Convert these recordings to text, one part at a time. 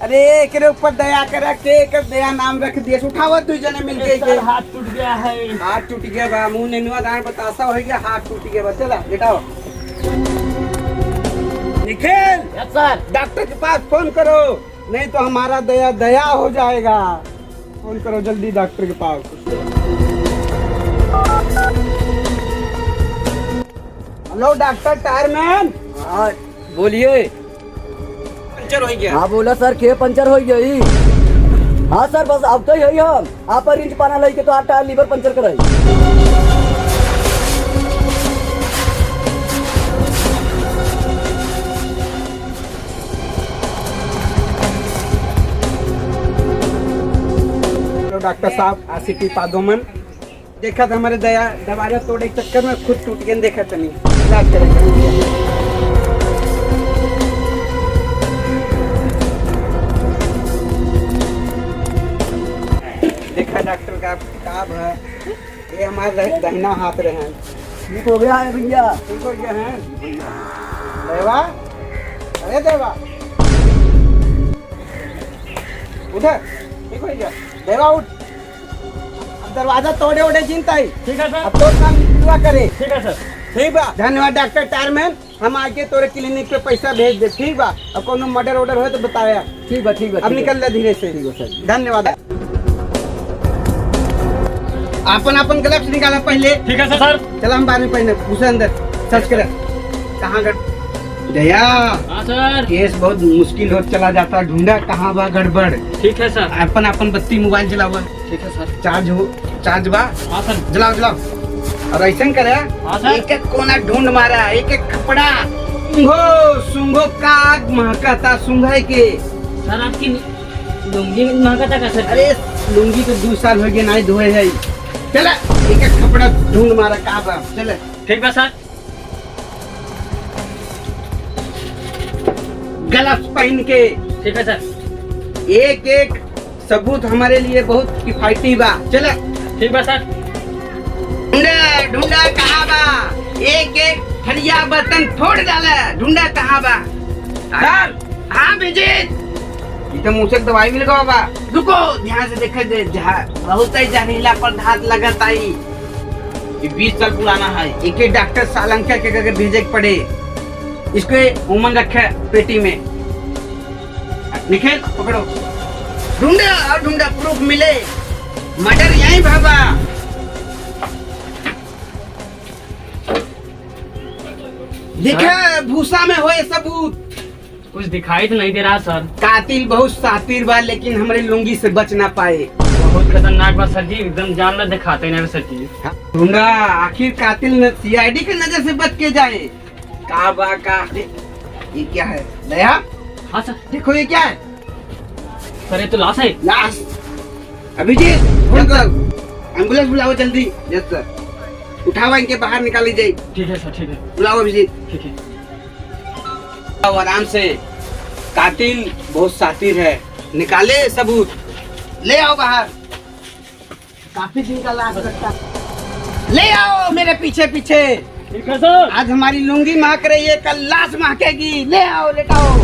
अरे एकरे ऊपर दया कर के एक दया नाम रख दिए उठावत तू जने मिलके सर हाथ टूट गया है। हाथ टूट गया बा मुंह नेनुआ दान बतासा हो गया हाथ टूट गया बा चला लेटाओ निखिल। Yes sir. डॉक्टर के पास फोन करो नहीं तो हमारा दया दया हो जाएगा। फोन करो जल्दी डॉक्टर के पास। Hello doctor tyreman. हाँ बोलिए। पंचर हो गया। हाँ बोला सर के पंचर हो गई। हाँ सर बस अब तो यही हम आप रिंच पाना लेके तो आप टायर लीवर पंचर कराई। डॉक्टर साहब आसिफी पादोमन देखा था हमारे दया दरवाजा तोड़े के चक्कर में खुद टूट गया देखा था नहीं इलाज करेंगे। देखा डॉक्टर का किताब है ये हमारा दाहिना हाथ रहे हैं ठीक हो गया है भैया। ठीक हो गया है देवा। अरे देवा उधर ठीक हो गया देवा उठ। अब दरवाजा तोड़े ओड़े चिंता ही ठीक है सर। अब तो काम पूरा करे। ठीक है सर। ठीक बा धन्यवाद डॉक्टर टायरमैन हम आके तोरे क्लिनिक पे पैसा भेज दे। ठीक बा अब कोनो मर्डर ऑर्डर हो तो बताया। ठीक बा ठीक बा। अब निकल ले धीरे से। ठीक है सर। धन्यवाद। अपन अपन ग्लव्स निकाला पहले। ठीक है सर। चला हम बाद में पहले घुसे अंदर सर्च करे कहाँ गड़ दया। हाँ सर। केस बहुत मुश्किल हो चला जाता ढूंढा कहाँ बा गड़बड़। ठीक है सर। अपन अपन बत्ती मोबाइल जलावा ठीक है सर। चार्ज बा। हाँ सर। जलाओ जलाओ और ऐसा करे हाँ सर। एक एक कोना ढूंढ मारा एक एक कपड़ा सुंघो का महकता सुंघे के। सर आपकी लुंगी में महकता का सर? अरे लुंगी तो 2 साल हो गए नहीं धोए है। चला एक एक कपड़ा ढूंढ मारा कहाँ बा चले। ठीक है सर। ग्लव्स पहन के। ठीक है सर। एक एक सबूत हमारे लिए बहुत किफायती बा चले। ठीक है सर। ढूंढा ढूंढा कहाँ बा एक एक थरिया बर्तन फोड़ डाला ढूंढा कहाँ बा। सर हाँ विजित तो मुँह से दवाई भी लगाओ बा। रुको ध्यान से देखे दे बहुत ही जहरीला पदार्थ लगत आई। ये 20 साल पुराना है। एक एक डॉक्टर सालंका के अगर भेजे के पड़े इसको उमन रखे पेटी में। निखिल पकड़ो ढूंढा और ढूंढा प्रूफ मिले मर्डर यहीं भाबा। देखा भूसा में होए सबूत। कुछ दिखाई तो नहीं दे रहा सर। कातिल बहुत सातिर बा लेकिन हमारे लुंगी से बच ना पाए। बहुत खतरनाक बात सर जी एकदम जान ना दिखाते हैं सर जी। ढूंढा आखिर कातिल सीआईडी के नजर से बच के जाए। का बा का ये क्या है दया? हाँ सर। देखो ये क्या है? सर ये तो लाश है। लाश। अभिजीत एम्बुलेंस बुलाओ जल्दी। यस सर उठावा इनके बाहर निकाली जाए। ठीक है सर। ठीक है। बुलाओ अभिजीत। ठीक है। आराम से कातिल बहुत सातिर है निकाले सबूत ले आओ बाहर। काफी दिन का लाश रखता ले आओ मेरे पीछे पीछे। ठीक है सर। आज हमारी लुंगी महक रही है कल लाश महकेगी। ले आओ लेटाओ।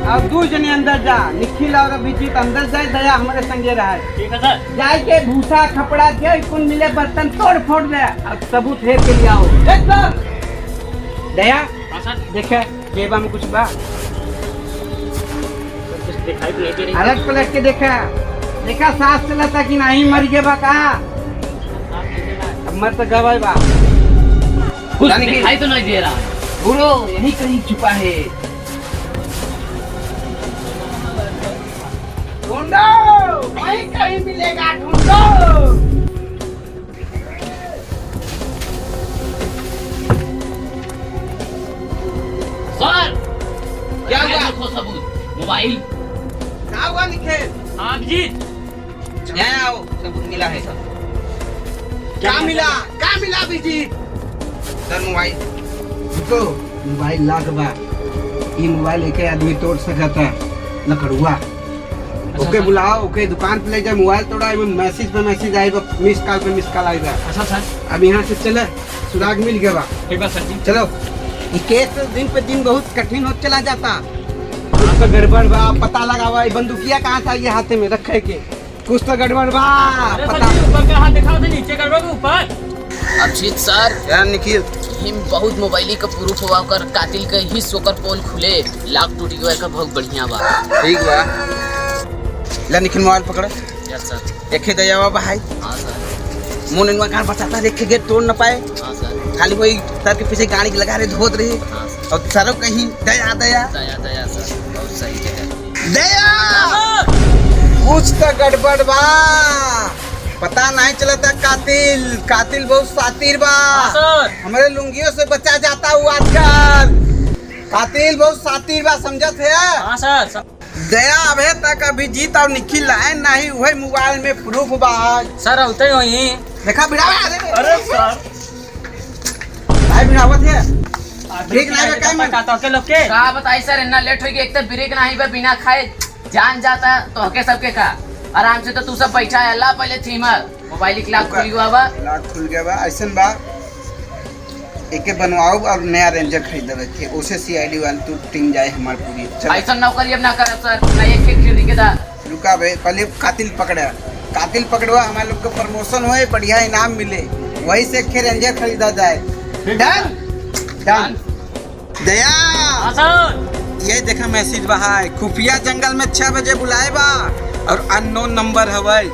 अब 2 जने अंदर जा निखिल और अभिजीत अंदर जाए दया हमारे संगे रहा। ठीक है सर। जाए के भूसा कपड़ा दे कुल मिले बर्तन तोड़ फोड़ दे अब सबूत हेर के लिए आओ। दया हाँ सर। देखा जेबा में कुछ बा कुछ दिखाई तो नहीं दे रही। अलग पलट के देखा सांस चला था कि नहीं मर गया बा कहा अब मर तो गवाई बा। कुछ दिखाई तो नहीं दे रहा। गुरु यही कहीं छुपा है। ढूंढो वहीं कहीं मिलेगा ढूंढो। सर क्या हुआ? देखो सबूत मोबाइल। क्या हुआ निखिल? हाँ अभिजीत यहाँ आओ सबूत मिला है। क्या मिला अभिजीत? सर मोबाइल देखो मोबाइल लाख बा। ये मोबाइल एक आदमी तोड़ सकता लकड़ुआ। ओके बुलाओ ओके दुकान पे ले जाए मोबाइल तोड़ा मैसेज पे मैसेज आएगा मिस कॉल पे मिस कॉल आएगा। अच्छा सर। अब यहाँ से चले सुराग मिल गया बा। ठीक है सर जी। चलो ये केस दिन पे दिन बहुत कठिन होता चला जाता। कुछ तो गड़बड़ बा, पता लगावा। ये बंदूकिया कहाँ था ये हाथे में रखे के? कुछ तो गड़बड़ बा, अरे पता। सर जी ऊपर का हाथ दिखाओ तो नीचे कर दो ऊपर। अभिजीत सर यार निखिल, हिम बहुत मोबाइली का प्रूफ हुआ कर कातिल के ही सोकर पोल खुले लाख टूटी गए का बहुत बढ़िया बा। ठीक बा। ला निखिल मोबाइल पकड़। Yes sir. देखे दयावा भाई, हाँ सर। मुन इनवा कहाँ बचाता, देखे गेट तोड़ न पाए। हाँ सर। खाली वही सर के पीछे गाड़ी लगा रहे, धोत रहे। हाँ सर। और सरो कहीं दया दया दया दया सर, बहुत सही जगह। दया। कुछ तो गड़बड़ बा, पता नहीं चलता। कातिल बहुत शातिर बा। सर हमारे लुंगियों से बचा जाता हुआ आजकल। कातिल बहुत शातिर बा, समझत है? हाँ सर। दया अबे तक अभिजीत और निखिल लाए नहीं, वही मोबाइल में प्रूफ बा। सर औते वही। देखा भिड़ावा। अरे सर भाई भिड़ावत है। ब्रेक नहीं बा काहे में? का के लोग के का बताई सर, इतना लेट हो गया। एक तो ब्रेक नहीं बा, बिना खाए जान जाता तो हके सबके का। आराम से तो तू सब बैठा है। अल्लाह पहले थीमर मोबाइल की लाख खुल गया बा। लाख खुल गया बा। ऐसन बा एके बनवाओ और नया रेंजर खरीद रखे, उसे सीआईडी वाली तू टीम जाए हमार पूरी। चल ऐसा नौकरी अब ना करब सर, ना एक खरीद के दा। रुका बे, पहले कातिल पकड़वा, हमारे लोग को प्रमोशन होए, बढ़िया इनाम मिले, वही से खे रेंजर खरीदा जाए। Done done. दया हाँ सर। ये देखा मैसेज बहा है, खुफिया जंगल में 6 बजे बुलाए बा और अननोन नंबर हवाई।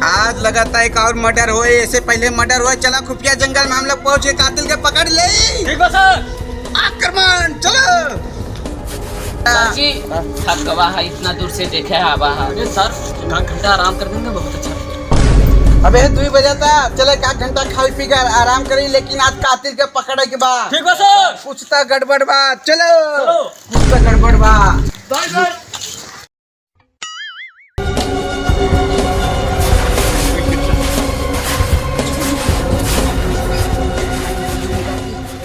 आज लगातार एक और मर्डर होए, ऐसे पहले मर्डर हुए। चला खुफिया जंगल में हम लोग पहुंचे, कातिल के पकड़ ले। ठीक बा सर। आक्रमण चलो। सर जी थक गवा है, इतना दूर से देखे है आवा है। अरे सर एक घंटा आराम कर देंगे, बहुत अच्छा। अबे 2 बजे था, चले 1 घंटा खाई पी कर आराम करी, लेकिन आज कातिल के पकड़े के बाद ठीक बा सर। कुछ तो गड़बड़ बा। चलो चलो। कुछ तो गड़बड़ बा। Bye bye.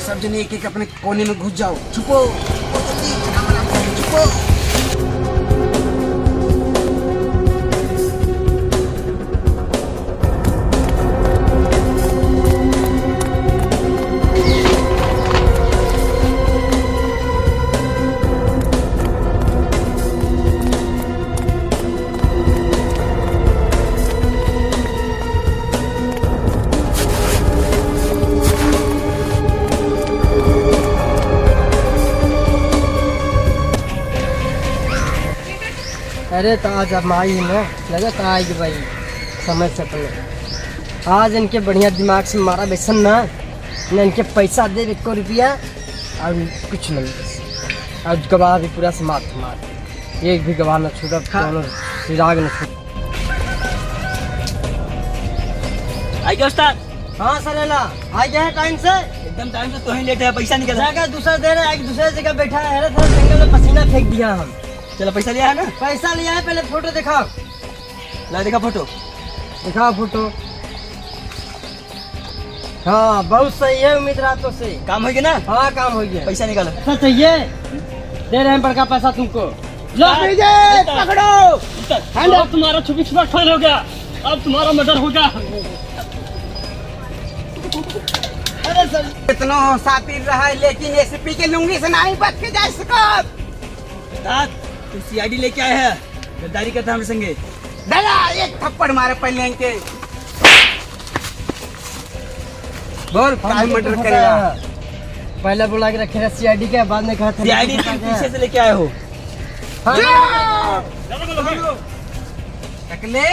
सब जने एक एक अपने कोने में घुस जाओ, छुपो छुपो। अरे तो आज अब आई ना लगा तो आएगी भाई समय से पहले। आज इनके बढ़िया दिमाग से मारा बेसन ना इनके पैसा दे 1 रुपया और कुछ नहीं बस। और गवाह भी पूरा समाप्त मार, एक भी गवाह न छूटा, दोनों सिराग न छूटा। आई गया उस्ताद। हाँ सर आ गया है टाइम से, एकदम टाइम से तो ही लेट है, पैसा निकल जगह दूसरा दे रहे एक दूसरे जगह बैठा है। थोड़ा जंगल में पसीना फेंक दिया हम। चलो पैसा लिया है ना? पैसा लिया है, पहले फोटो दिखाओ। ला देखा फोटो। दिखाओ फोटो। हाँ बहुत सही है, उम्मीद रातों से काम हो गया ना? हाँ काम हो गया। पैसा निकालो। पैसा चाहिए, दे रहे हैं बड़का पैसा तुमको। पकड़ो। अब तुम्हारा छुपी छुपा फेल हो गया, अब तुम्हारा मर्डर होगा। अरे सर कितना शातिर रहा है, लेकिन एसपी के लुंगी से नहीं बच के जा सका। उस्ताद तू सीआईडी लेके आए है, गद्दारी करता हमारे संगे। दया एक थप्पड़ मारे पहले इनके। बोल काय मर्डर करेगा? पहले बुला के रखे सीआईडी के, बाद में कहा सीआईडी पीछे से लेके आए हो। टकले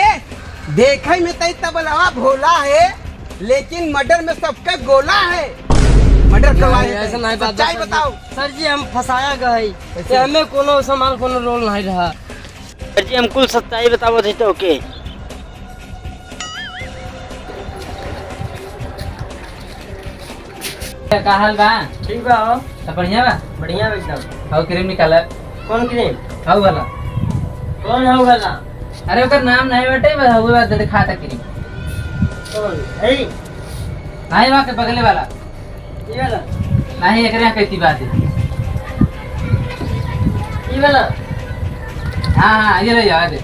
देखे में तई तबलवा भोला है, लेकिन मर्डर में सबका गोला है। मर्डर करवाए ऐसा नहीं बात। सच्चाई बताओ। सर जी हम फंसाया गए, हमें कोनो सामान कोनो रोल नहीं रहा। सर जी हम कुल सच्चाई बताओ थे तो ओके। का हाल बा? ठीक बा हो, सब बढ़िया बा? बढ़िया एकदम। हाउ क्रीम निकाला? कौन क्रीम? हाउ वाला? कौन हो गला? अरे ओकर नाम नहीं बेटे, बस हाउ वाला दिखाता क्रीम। कौन है? नहीं वहाँ के बगले वाला ये वाला? नहीं, एकरे यहाँ कहती बात है। ये वाला? हाँ हाँ ये ले जाओ दे।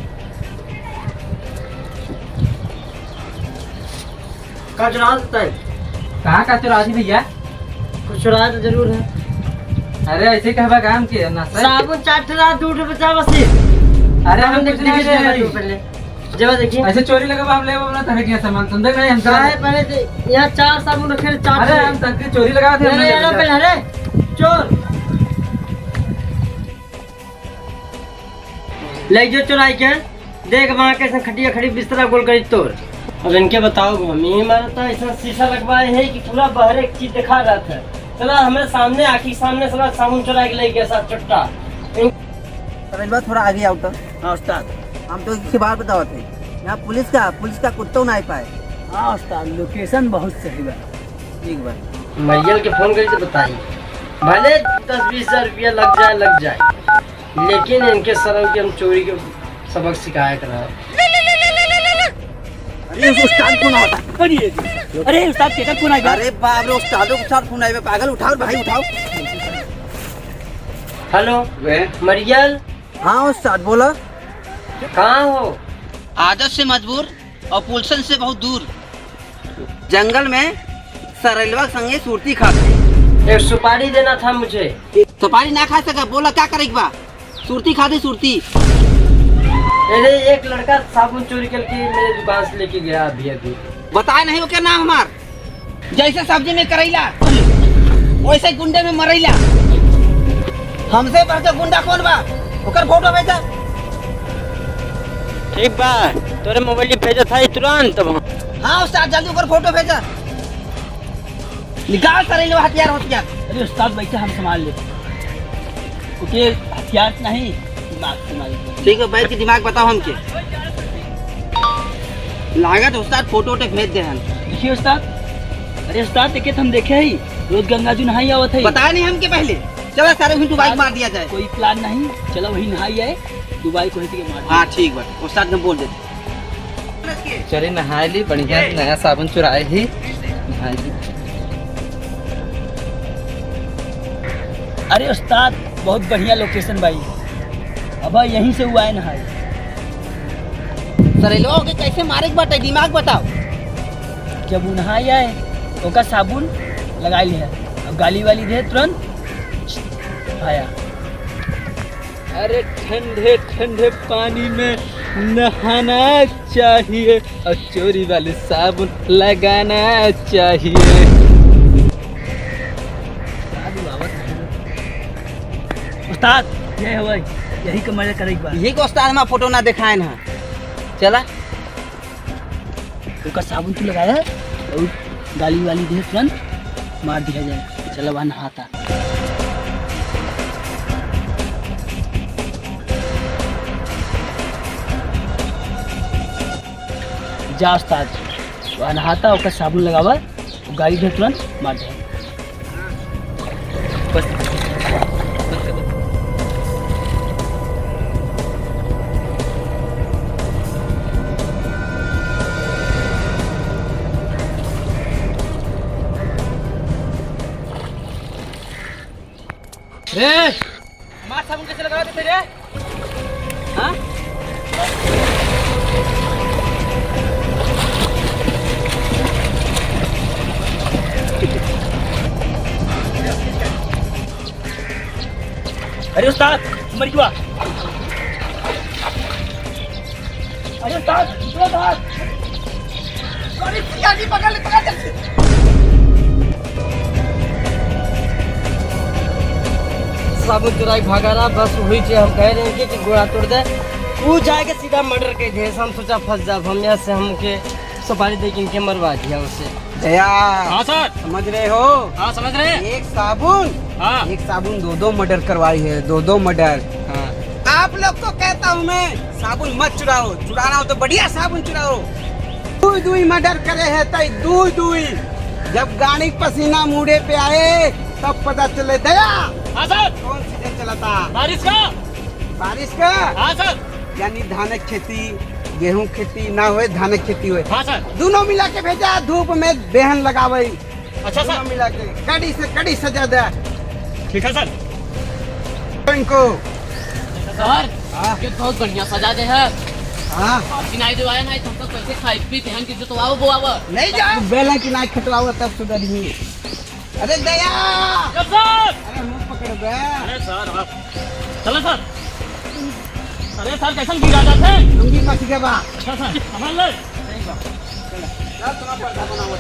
का चुरा देता है? कहाँ का चुरा थी भैया? कुछ चुराया तो जरूर है। अरे ऐसे कहबा काम के ना सर। साबुन 4 ठेला 2 रुपया बस। अरे हम कुछ नहीं दे पहले जब देखिए ऐसे चोरी लगा हम ले बोला था क्या सामान तुम देख नहीं हम काहे पहले से यहाँ 4 साबुन रखे 4। अरे हम तक की चोरी लगा थे अरे यार पहले अरे चोर ले जो चुराई के देख वहाँ कैसे खटिया खड़ी बिस्तरा गोल करी तोड़। अब इनके बताओ मम्मी हमारा तो ऐसा शीशा लगवाए है कि पूरा बाहर एक चीज दिखा रहा था। चला हमारे सामने आखिर सामने साला साबुन चुरा के ले गया साथ चुट्टा। समझ थोड़ा आगे आओ तो। हाँ उस्ताद। हम तो इसके बात बताओ थे यहाँ पुलिस का कुत्ता नहीं पाए। हाँ उस्ताद लोकेशन बहुत सही बा। ठीक बात मरियल के फोन करी तो बताइए भले 10-20 हजार रुपया लग जाए लेकिन इनके सरल के हम चोरी के सबक सिखाया कर रहा है। अरे उस्ताद फोन आता। अरे उस्ताद केकर फोन आया? अरे बाप रे उस्तादों के साथ फोन आए पागल। उठाओ भाई उठाओ। हेलो वे मरियल हाँ उस्ताद बोला। कहाँ हो? आदत से मजबूर और पुलसन से बहुत दूर जंगल में सरलवा संगे सुरती खाते। एक सुपारी देना था मुझे। सुपारी ना खा सका बोला क्या करेगी बा? सुरती खाती सुरती। अरे एक लड़का साबुन चोरी करके मेरे दुकान से लेके गया अभी। बताए नहीं हो क्या नाम हमार? जैसे सब्जी में करैला वैसे गुंडे में मरैला। हमसे बढ़ के गुंडा कौन बा? ओकर फोटो भेजा। ठीक बा तोरे मोबाइल भेजा था तुरंत। हाँ उस्ताद जल्दी ओकर फोटो भेजा। निकाल सरैला हथियार। अरे उस्ताद बैठे हम संभाल ले क्योंकि हथियार नहीं दिमाग संभाल। ठीक है बैठ के दिमाग बताओ हमके। लागत उस्ताद फोटो भेज दे हम। देखिए उस्ताद। अरे उस्ताद देखे हम देखे ही रोज गंगा जी नहाई आवत है। बताया नहीं हमके पहले। चलो सारे हिंदू बाइक मार दिया जाए। कोई प्लान नहीं चलो वही नहाई आए दुबई को के मार। हाँ ठीक बात उस्ताद ने बोल देते। चले नहाए ली बढ़िया नया साबुन चुराए ही नहाए ली। अरे उस्ताद बहुत बढ़िया लोकेशन भाई। अब यहीं से हुआ है नहाई। सरैला के कैसे मारे के बाटे दिमाग बताओ। जब वो नहाई आए ओका साबुन लगाई लिया अब गाली वाली दे तुरंत आया। अरे ठंडे ठंडे पानी में नहाना चाहिए और चोरी वाले साबुन लगाना चाहिए। उस्ताद ये हुआ यही का मजा करे बार। यही को उस्ताद हमारा फोटो ना दिखाए ना। चला ओका साबुन तू लगाया और गाली वाली दे तुरंत मार दिया जाए। चलो वहाँ नहाता। जा उस्ताद वहाँ नहाता ओका साबुन लगावा गाली दे तुरंत मार दिया। मार साबुन कैसे लगा देते रे? हाँ? अरे उस्ताद मर गया। अरे उस्ताद साबुन चुराई भागा रहा बस वही चीज हम कह रहे हैं कि गोड़ा तोड़ दे वो जाएगा सीधा मर्डर के थे। हम सोचा फंस जा हम यहाँ से हमके सुपारी दे के इनके मरवा दिया उससे। दया हाँ सर। समझ रहे हो? हाँ समझ रहे हैं। एक साबुन हाँ एक साबुन दो मर्डर करवाई है। दो मर्डर। हाँ आप लोग को कहता हूँ मैं साबुन मत चुराओ। चुराना हो तो बढ़िया साबुन चुराओ। दुई मर्डर करे है तई दुई। जब गाड़ी पसीना मुड़े पे आए तब पता चले। दया हाँ सर। कौन सीजन चला था? बारिश का। बारिश का हाँ सर। यानी धान की खेती गेहूं खेती ना हुए धान की खेती हुए हाँ सर। दोनों मिला के भेजा। धूप में बेहन लगावे। अच्छा दोनों सर। मिला के कड़ी से कड़ी सजा दे ठीक है सर। इनको। सर के बहुत बढ़िया सजा दे है। हाँ आपकी नाई दवाया नहीं तुम तो कैसे खाई पी ध्यान की जो तो आओ वो आओ नहीं जाओ बेला की नाक खटवाओ तब सुधर ही। अरे दया सर। अरे मुंह पकड़ पकड़ बे अरे सर आप चलो सर। अरे सर कैसे गिरा जाते हैं? लुंगी मत के बा अच्छा सर संभाल ले। चल तुम्हारा पर्दा बनाओ